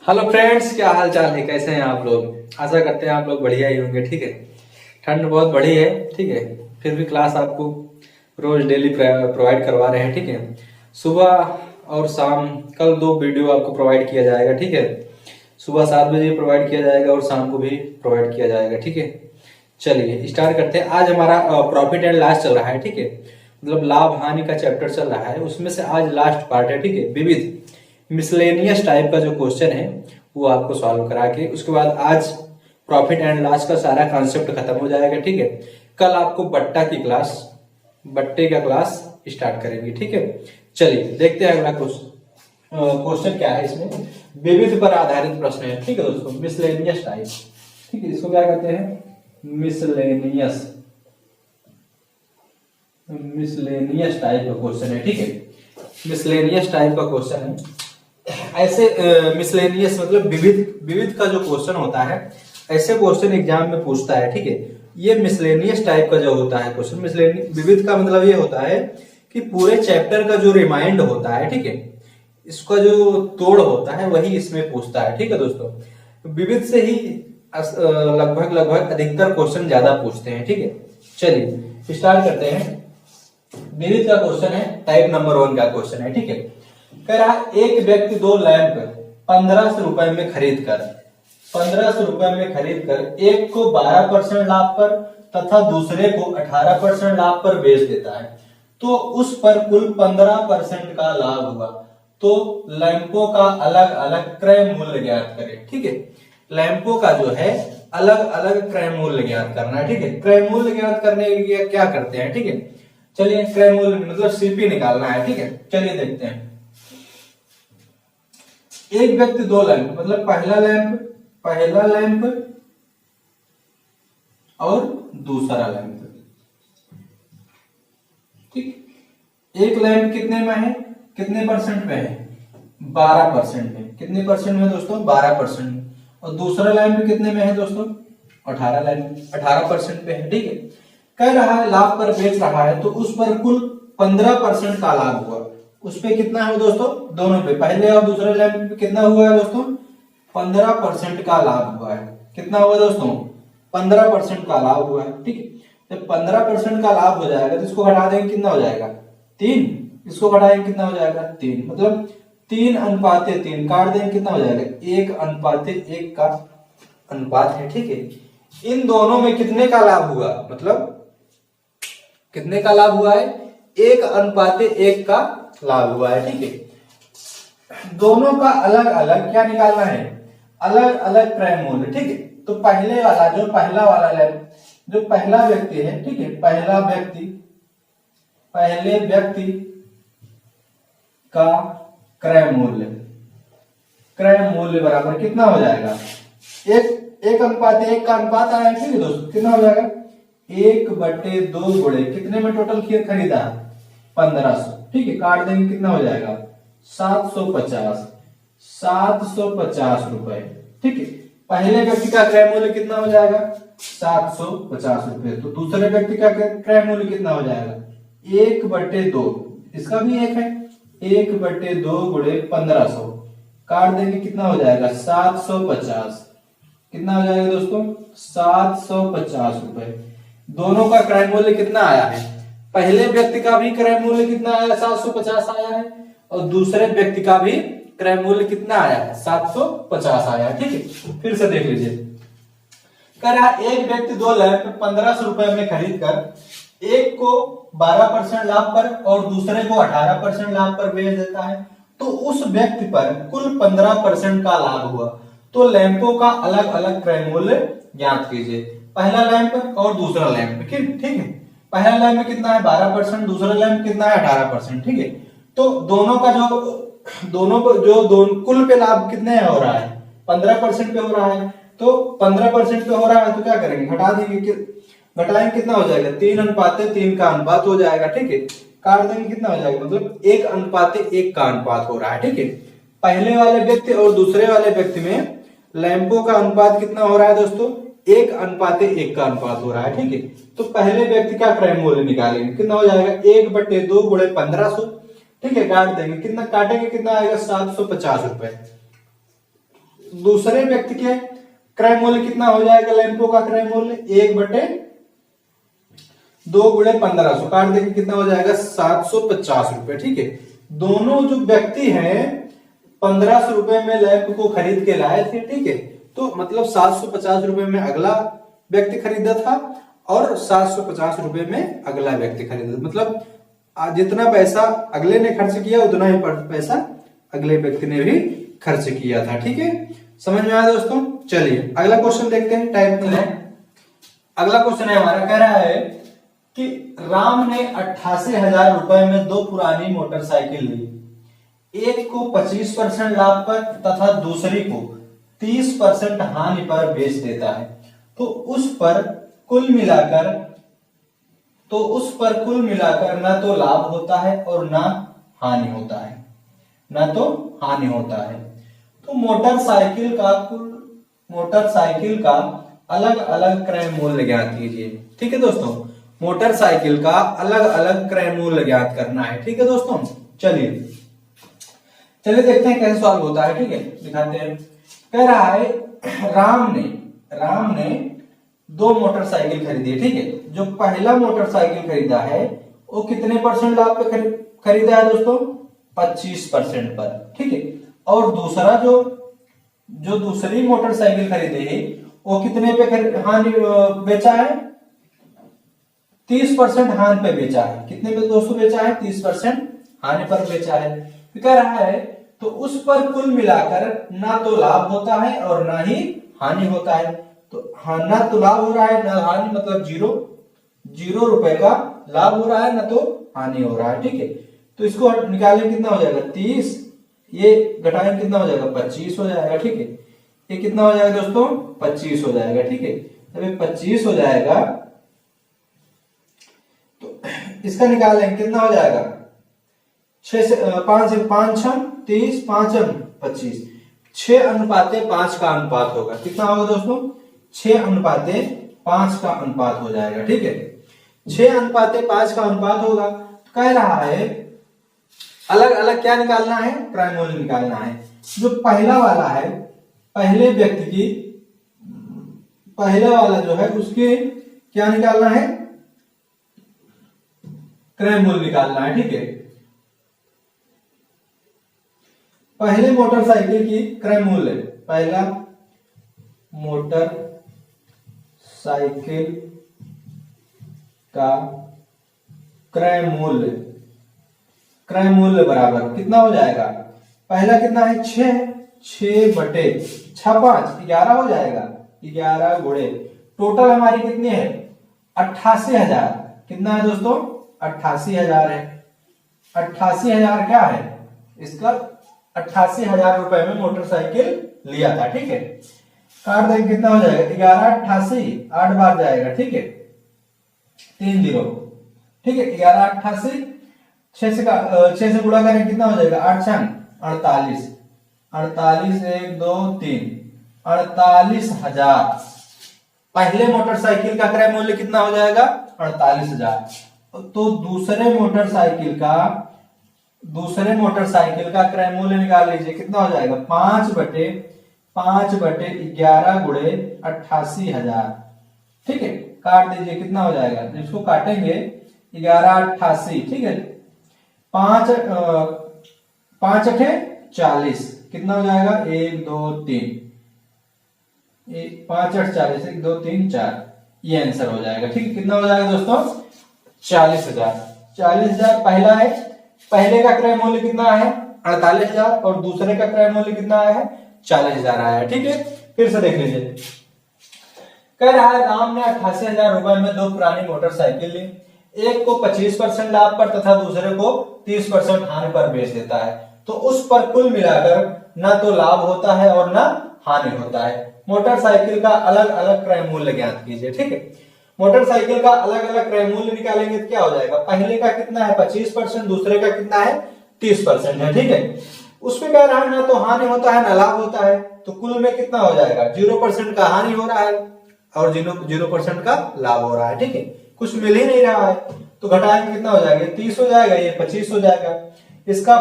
Hello friends, क्या हाल चाल है? कैसे हैं आप लोग? आशा करते हैं आप लोग बढ़िया ही होंगे। ठीक है, ठंड बहुत बढ़ी है। ठीक है, फिर भी क्लास आपको रोज डेली प्रोवाइड करवा रहे हैं। ठीक है, सुबह और शाम कल 2 वीडियो आपको प्रोवाइड किया जाएगा। ठीक है, सुबह 7 बजे प्रोवाइड किया जाएगा और शाम को भी प्रोवाइड किया जाएगा। ठीक है, चलिए स्टार्ट करते हैं। आज हमारा प्रॉफिट एंड लॉस चल रहा है। ठीक है, मतलब लाभ हानि का चैप्टर चल रहा है, उसमें से आज लास्ट पार्ट है। ठीक है, विविध मिसलेनियस टाइप का जो क्वेश्चन है वो आपको सॉल्व करा के उसके बाद आज प्रॉफिट एंड लॉस का सारा कॉन्सेप्ट खत्म हो जाएगा। ठीक है, कल आपको बट्टे का क्लास स्टार्ट करेंगे। ठीक है, चलिए देखते हैं अगला क्वेश्चन क्या है। इसमें विविध पर आधारित प्रश्न है। ठीक है दोस्तों, मिसलेनियस टाइप। ठीक है, इसको क्या कहते हैं? मिसलेनियस टाइप का क्वेश्चन है। ठीक है, मिसलेनियस टाइप का क्वेश्चन है। ऐसे मिसलेनियस मतलब विविध का जो क्वेश्चन होता है, ऐसे क्वेश्चन एग्जाम में पूछता है। ठीक है, ये मिसलेनियस टाइप का जो होता है क्वेश्चन, विविध का मतलब ये होता है कि पूरे चैप्टर का जो रिमाइंड होता है, ठीक है, इसका जो तोड़ होता है वही इसमें पूछता है। ठीक है दोस्तों, विविध से ही लगभग अधिकतर क्वेश्चन ज्यादा पूछते हैं। ठीक है, चलिए स्टार्ट करते हैं। विविध का क्वेश्चन है, टाइप नंबर 1 का क्वेश्चन है। ठीक है, कह रहा एक व्यक्ति 2 लैंप 1500 रुपए में खरीद कर एक को 12% लाभ पर तथा दूसरे को 18% लाभ पर बेच देता है, तो उस पर कुल 15% का लाभ हुआ। तो लैंपों का अलग अलग क्रय मूल्य ज्ञात करें। ठीक है, लैंपों का जो है अलग अलग क्रय मूल्य ज्ञात करना है। ठीक है, क्रय मूल्य ज्ञात करने के लिए क्या करते हैं? ठीक है, चलिए क्रय मूल्य मतलब सीपी निकालना है। ठीक है, चलिए देखते हैं। एक व्यक्ति 2 लैंप मतलब पहला लैंप और दूसरा लैंप। ठीक, एक लैंप कितने में है, कितने परसेंट में है? 12% में। कितने परसेंट में दोस्तों? 12% में। और दूसरा लैंप कितने में है दोस्तों? 18% पे है। ठीक है, कह रहा है लाभ पर बेच रहा है, तो उस पर कुल 15% का लाभ हुआ। उस पे कितना है दोस्तों? दोनों पे, पहले और दूसरे लैंप पे कितना हुआ है दोस्तों? 15% का लाभ हुआ है। कितना हुआ दोस्तों? 15% का लाभ हुआ है। ठीक है, जब 15% का लाभ हो जाएगा तो इसको घटा देंगे, कितना हो जाएगा? 3। इसको घटाएंगे, कितना हो जाएगा? 3। मतलब 3:3 काट देंगे, कितना हो जाएगा? 1:1 का अनुपात है। ठीक है, इन दोनों में कितने का लाभ हुआ? मतलब कितने का लाभ हुआ है? 1:1 का लाभ हुआ है। ठीक है, दोनों का अलग अलग क्या निकालना है? अलग अलग क्रय मूल्य। ठीक है, तो पहले वाला जो पहला व्यक्ति है, ठीक है, पहले व्यक्ति का क्रय मूल्य बराबर कितना हो जाएगा? 1:1 का अनुपात आया है। ठीक है दोस्तों, कितना हो जाएगा? 1/2 गुणे कितने में टोटल खरीदा? 1500। ठीक है, काट देंगे, कितना हो जाएगा? 750 रुपए। ठीक है, पहले व्यक्ति का क्रय मूल्य कितना हो जाएगा? 750 रुपए। तो दूसरे व्यक्ति का क्रय मूल्य कितना हो जाएगा? 1/2, इसका भी 1 है, 1/2 गुणे 1500 काट देंगे, कितना हो जाएगा? 750। कितना हो जाएगा दोस्तों? 750 रुपए। दोनों का क्रय मूल्य कितना आया है? पहले व्यक्ति का भी क्रय मूल्य कितना आया? 750 आया है, और दूसरे व्यक्ति का भी क्रय मूल्य कितना आया है? 750 आया है। ठीक है, फिर से देख लीजिए। कह रहा एक व्यक्ति 2 लैंप 1500 रुपए में खरीद कर एक को 12% लाभ पर और दूसरे को 18% लाभ पर बेच देता है, तो उस व्यक्ति पर कुल 15% का लाभ हुआ। तो लैंपों का अलग अलग क्रय मूल्य ज्ञात कीजिए। पहला लैंप और दूसरा लैंप। ठीक है, पहला लैंप कितना है? 12%, दूसरा लैंप कितना है? 18%। ठीक है, तो दोनों का कुल पे लाभ कितने हो रहा है? 15% पे हो रहा है। तो 15% पे हो रहा है तो क्या करेंगे? घटा देंगे, घटाएंगे, कितना हो जाएगा? 3:3 का अनुपात हो जाएगा। ठीक है, काट देंगे, कितना हो जाएगा? मतलब 1:1 का अनुपात हो रहा है। ठीक है, पहले वाले व्यक्ति और दूसरे वाले व्यक्ति में लैंपों का अनुपात कितना हो रहा है दोस्तों? 1:1 का अनुपात हो रहा है। ठीक है, तो पहले व्यक्ति का क्रय मूल्य निकालेंगे, कितना हो जाएगा? 1/2 गुणे 1500। ठीक है, काट देंगे, कितना काटेंगे, कितना आएगा? 750 रुपए। दूसरे व्यक्ति के क्रय मूल्य कितना हो जाएगा, लैंपो का क्रय मूल्य 1/2 गुणे 1500 काट देंगे कितना हो जाएगा 750 रुपए। ठीक है, दोनों जो व्यक्ति हैं 1500 रुपए में लैंप को खरीद के लाए थे। ठीक है, तो मतलब 750 रुपए में अगला व्यक्ति खरीदा था और 750 रुपए में अगला व्यक्ति खरीदा, मतलब जितना पैसा अगले ने खर्च किया उतना ही पैसा अगले व्यक्ति ने भी खर्च किया था। ठीक है, समझ में आया दोस्तों। चलिए अगला क्वेश्चन देखते हैं, टाइप में अगला क्वेश्चन है हमारा, कह रहा है कि राम ने 88,000 रुपए में 2 पुरानी मोटरसाइकिल ली, एक को 25% लाभ पर तथा दूसरी को 30% हानि पर बेच देता है, तो उस पर कुल मिलाकर ना तो लाभ होता है और ना हानि होता है, तो मोटरसाइकिल का अलग अलग क्रय मूल्य ज्ञात कीजिए। ठीक है दोस्तों, मोटरसाइकिल का अलग अलग क्रय मूल्य ज्ञात करना है। ठीक है दोस्तों, चलिए देखते हैं कैसे सॉल्व होता है। ठीक है, दिखाते हैं। कह रहा है राम ने 2 मोटरसाइकिल खरीदी है। ठीक है, जो पहला मोटरसाइकिल खरीदा है वो कितने परसेंट लाभ पे खरीदा है दोस्तों, 25% पर। ठीक है, और दूसरा जो दूसरी मोटरसाइकिल खरीदे है वो कितने पे हानि बेचा है, 30% हानि पे बेचा है। कितने पे दोस्तों बेचा है, 30% हानि पर बेचा है। तो कह रहा है तो उस पर कुल मिलाकर ना तो लाभ होता है और ना ही हानि होता है। तो ना तो लाभ हो रहा है ना हानि, मतलब 0 रुपए का लाभ हो रहा है ना तो हानि हो रहा है। ठीक है, तो इसको निकालें कितना हो जाएगा 30, ये घटाएं कितना हो जाएगा 25 हो जाएगा। ठीक है, ये कितना हो जाएगा दोस्तों 25 हो जाएगा। ठीक है, जब ये 25 हो जाएगा तो इसका निकालें कितना हो जाएगा 6 से 5 6 30 5 25, 6:5 का अनुपात होगा। कितना होगा दोस्तों 6:5 का अनुपात हो जाएगा। ठीक है, 6:5 का अनुपात होगा। तो कह रहा है अलग अलग क्या निकालना है, क्रय मूल्य निकालना है। जो पहला वाला है, पहले वाला जो है उसके क्या निकालना है, क्रय मूल्य निकालना है। ठीक है, पहले मोटरसाइकिल की क्रय मूल्य, पहला मोटरसाइकिल का क्रय मूल्य बराबर कितना हो जाएगा, पहला कितना है 6/5 11 हो जाएगा, 11 गुणे टोटल हमारी कितनी है 88,000। कितना है दोस्तों 88,000 है। 88,000 क्या है इसका, 88,000 रुपए में मोटरसाइकिल लिया था। ठीक है, काट देंगे कितना हो जाएगा 1188, 8 बार जाएगा। ठीक है, 3 0। ठीक है, 1188, 6 से गुणा करें कितना हो जाएगा 8 6 48, 48 1 2 3 48,000। पहले मोटरसाइकिल का क्रय मूल्य कितना हो जाएगा 48,000। तो दूसरे मोटरसाइकिल का क्रय मूल्य निकाल लीजिए, कितना हो जाएगा 5/11 गुणे 88,000। ठीक है, काट दीजिए कितना हो जाएगा, इसको काटेंगे 1188। ठीक है, 5 5 8 40, कितना हो जाएगा 1 2 3, 5 8 40, 1 2 3 4, ये आंसर हो जाएगा। ठीक है, कितना हो जाएगा दोस्तों 40,000। 40,000 पहला है, पहले का क्रय मूल्य कितना है 48,000 और दूसरे का क्रय मूल्य कितना आया है 40,000 आया है। ठीक है, फिर से देख लीजिए। कह रहा है राम ने 88,000 रुपए में 2 पुरानी मोटरसाइकिल ली, एक को 25% लाभ पर तथा दूसरे को 30% हानि पर बेच देता है, तो उस पर कुल मिलाकर ना तो लाभ होता है और ना हानि होता है। मोटरसाइकिल का अलग अलग क्रय मूल्य ज्ञात कीजिए। ठीक है, मोटरसाइकिल का अलग अलग क्रय मूल्य निकालेंगे तो क्या हो जाएगा, पहले का कितना है 25%, दूसरे का कितना है 30% है। ठीक है, उसमें कह रहा है ना तो हानि होता है ना लाभ होता है, तो कुल में कितना हो जाएगा 0% का हानि हो रहा है और 0% का लाभ हो रहा है। ठीक है, कुछ मिल ही नहीं रहा है, तो घटाएंगे कितना हो जाएगा 30 हो जाएगा, ये 25 हो जाएगा। इसका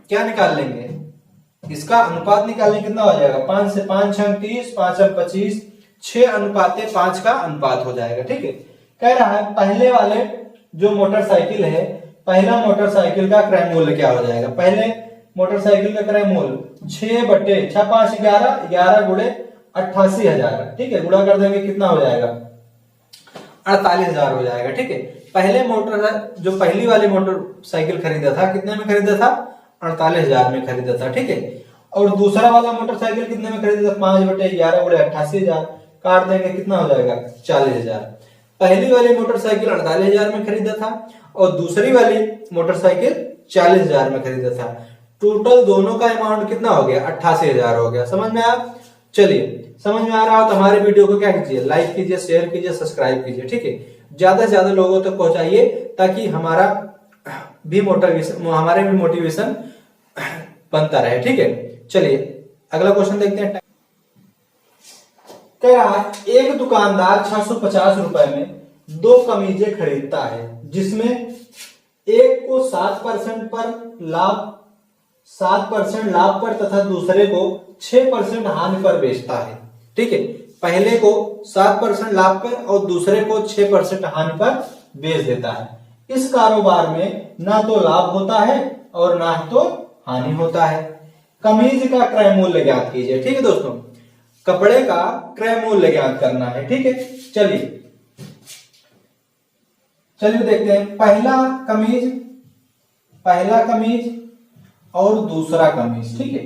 क्या निकाल लेंगे, इसका अनुपात निकालने कितना हो जाएगा, 5 से 5 छंग 30, 5 छंग 25, 6:5 का अनुपात हो जाएगा। ठीक है, कह रहा है पहले वाले जो मोटरसाइकिल है, पहला मोटरसाइकिल का क्रय मूल्य क्या हो जाएगा। पहले मोटरसाइकिल का क्रय मूल्य 6 बटे 6 5 11, 11 गुणे 88,000। ठीक है, गुणा कर देंगे कितना हो जाएगा, 48,000 हो जाएगा। ठीक है, पहले मोटर जो पहली वाली मोटरसाइकिल खरीदा था कितने में खरीदा था, 48,000 में खरीदा था। ठीक है, और दूसरा वाला मोटरसाइकिल कितने में खरीदा था, 5 बटे 11 गुणे 88,000, काट देंगे कितना हो जाएगा, 40,000। पहली वाली मोटरसाइकिल 48,000 में खरीदा था और दूसरी वाली मोटरसाइकिल 40,000 में खरीदा था। टोटल दोनों का अमाउंट कितना हो गया, 88,000 हो गया। समझ में आया। चलिए, समझ में आ रहा हो तो हमारे वीडियो को क्या कीजिए, लाइक कीजिए, शेयर कीजिए, सब्सक्राइब कीजिए। ठीक है, ज्यादा से ज्यादा लोगों तक पहुंचाइए ताकि हमारे भी मोटिवेशन बनता रहे। ठीक है, चलिए अगला क्वेश्चन देखते हैं। कह रहा है एक दुकानदार 650 रुपए में 2 कमीजें खरीदता है, जिसमें एक को 7% पर लाभ 7% लाभ पर तथा दूसरे को 6% हानि पर बेचता है। ठीक है, पहले को 7% लाभ पर और दूसरे को 6% हानि पर बेच देता है। इस कारोबार में ना तो लाभ होता है और ना तो हानि होता है। कमीज का क्रय मूल्य ज्ञात कीजिए। ठीक है दोस्तों, कपड़े का क्रय मूल्य ज्ञात करना है। ठीक है, चलिए देखते हैं। पहला कमीज और दूसरा कमीज। ठीक है,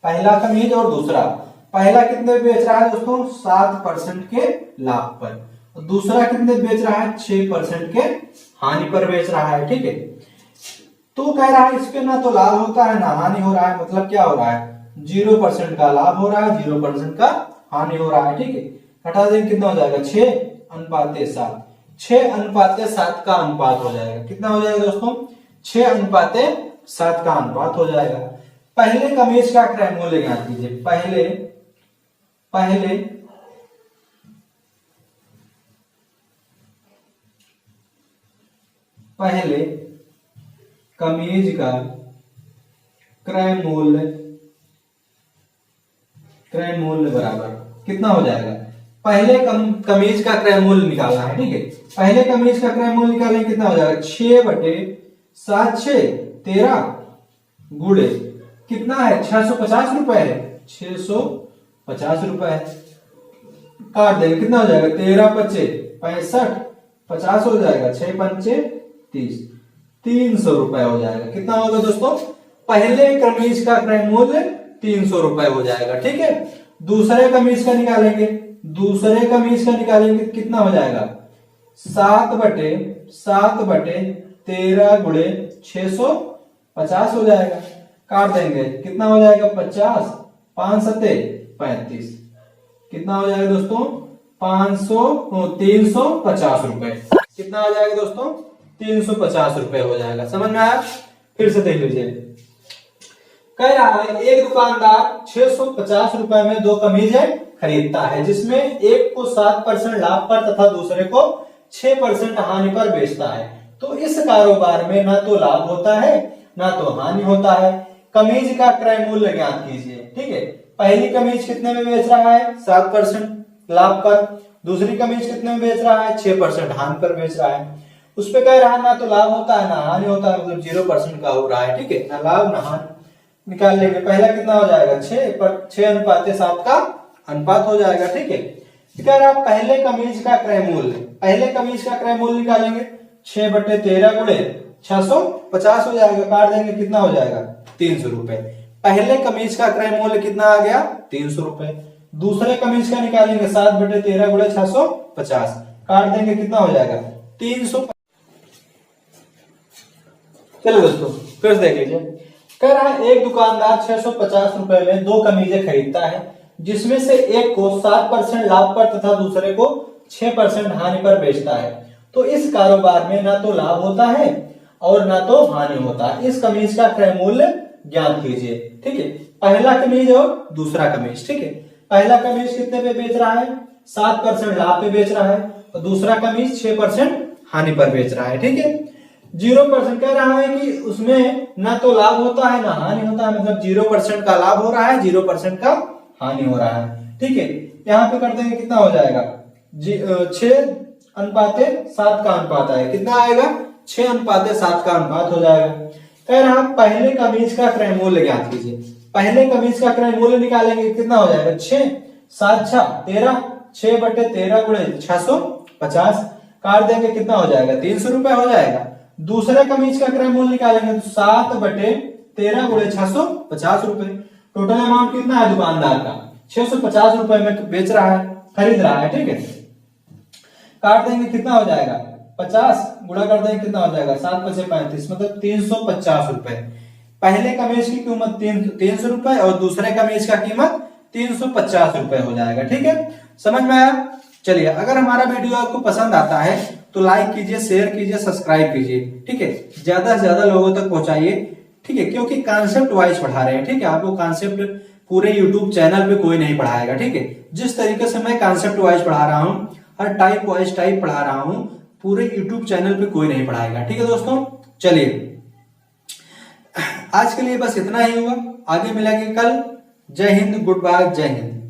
पहला कमीज और दूसरा, पहला कितने बेच रहा है दोस्तों, 7% के लाभ पर, और दूसरा कितने बेच रहा है, 6% के हानि पर बेच रहा है। ठीक है, तो कह रहा है इस पे ना तो लाभ होता है ना हानि हो रहा है, मतलब क्या हो रहा है, 0% का लाभ हो रहा है, 0% का हानि हो रहा है। ठीक है, घटा देंगे कितना हो जाएगा, 6:7। 6:7 का अनुपात हो जाएगा। कितना हो जाएगा दोस्तों, 6:7 का अनुपात हो जाएगा। पहले कमीज का क्रय मूल्य ज्ञात कीजिए। पहले कमीज का क्रय मूल्य बराबर कितना हो जाएगा, पहले कमीज का क्रय मूल्य निकालना है। ठीक है, पहले कमीज का क्रय मूल्य निकालेंगे कितना हो जाएगा, 6/7 13 गुणे कितना है, 650 रुपए है, 650 रुपए है। काट देंगे कितना हो जाएगा, 13×5 = 65, 50 हो जाएगा, 6×5 = 30, 300 रुपए हो जाएगा। कितना होगा दोस्तों, पहले कमीज का क्रय मूल्य 300 रुपए हो जाएगा। ठीक है, दूसरे कमीज का निकालेंगे, कितना हो जाएगा, 7/13 गुणे 650 हो जाएगा। काट देंगे कितना हो जाएगा, 50, 5×7 = 35, कितना हो जाएगा दोस्तों, 350 रुपए। कितना हो जाएगा दोस्तों, 350 रुपए हो जाएगा। समझ में आया। फिर से देख लीजिए, कह रहा है एक दुकानदार 650 रुपए में 2 कमीजें खरीदता है, जिसमें एक को 7% लाभ पर तथा दूसरे को 6% हानि पर बेचता है। तो इस कारोबार में ना तो लाभ होता है ना तो हानि होता है। कमीज का क्रय मूल्य ज्ञात कीजिए। ठीक है, पहली कमीज कितने में बेच रहा है, 7% लाभ पर, दूसरी कमीज कितने में बेच रहा है, 6% हानि पर बेच रहा है। उस पे कह रहा है ना तो लाभ होता है ना हानि होता है, मतलब 0% का हो रहा है। ठीक है, ना लाभ ना हानि। निकाल लेंगे, पहला कितना हो जाएगा, 6:7 का अनुपात हो जाएगा। ठीक है, कह रहा पहले कमीज का क्रय मूल्य निकालेंगे, 6/13 गुणे 650 हो जाएगा। काट देंगे कितना हो जाएगा, 300 रुपए। पहले कमीज का क्रय मूल्य कितना आ गया, 300 रुपए। दूसरे कमीज का निकालेंगे, 7/13 गुणे 650, काट देंगे कितना हो जाएगा, 300। चलो दोस्तों फिर से देख लीजिए, कह रहा है एक दुकानदार 650 रुपए में 2 कमीजें खरीदता है, जिसमें से एक को 7% लाभ पर तथा दूसरे को 6% हानि पर बेचता है। तो इस कारोबार में ना तो लाभ होता है और ना तो हानि होता है। इस कमीज का क्रय मूल्य ज्ञात कीजिए। ठीक है, पहला कमीज और दूसरा कमीज। ठीक है, पहला कमीज कितने पे बेच रहा है, 7% लाभ पे बेच रहा है, और दूसरा कमीज 6% हानि पर बेच रहा है। ठीक है, 0% कह रहा है कि उसमें ना तो लाभ होता है ना हानि होता है, मतलब 0% का लाभ हो रहा है, 0% का हानि हो रहा है। ठीक है, यहाँ पे कर देंगे कितना हो जाएगा 6:7 का अनुपात है, कितना आएगा 6:7 का अनुपात हो जाएगा। कह रहा पहले कमीज का क्रय मूल्य ज्ञात कीजिए। पहले कमीज का क्रय मूल्य निकालेंगे कितना हो जाएगा 6 7 6 13, 6/13 गुणे 650 काट देंगे कितना हो जाएगा 300 रुपए हो जाएगा। दूसरे कमीज का क्रय मूल्य निकालेंगे तो 7/13 गुणे 650 रुपए। टोटल अमाउंट कितना है दुकानदार का 650 रुपए में बेच रहा है, खरीद रहा है। ठीक है, काट देंगे कितना हो जाएगा 50 गुणा कर देंगे कितना हो जाएगा 7×5 = 35, मतलब 350 रुपए। पहले कमीज की कीमत 300 रुपए और दूसरे कमीज का कीमत 350 रुपए हो जाएगा। ठीक है, समझ में आया। चलिए, अगर हमारा वीडियो आपको पसंद आता है तो लाइक कीजिए, शेयर कीजिए, सब्सक्राइब कीजिए। ठीक है, ज्यादा से ज्यादा लोगों तक पहुंचाइए। ठीक है, क्योंकि कॉन्सेप्ट वाइज पढ़ा रहे हैं। ठीक है, आपको कॉन्सेप्ट पूरे यूट्यूब चैनल पे कोई नहीं पढ़ाएगा। ठीक है, जिस तरीके से मैं कॉन्सेप्ट वाइज पढ़ा रहा हूँ, हर टाइप वाइज टाइप पढ़ा रहा हूँ, पूरे यूट्यूब चैनल पे कोई नहीं पढ़ाएगा। ठीक है दोस्तों, चलिए आज के लिए बस इतना ही हुआ, आगे मिलेंगे कल। जय हिंद, गुड बाय, जय हिंद।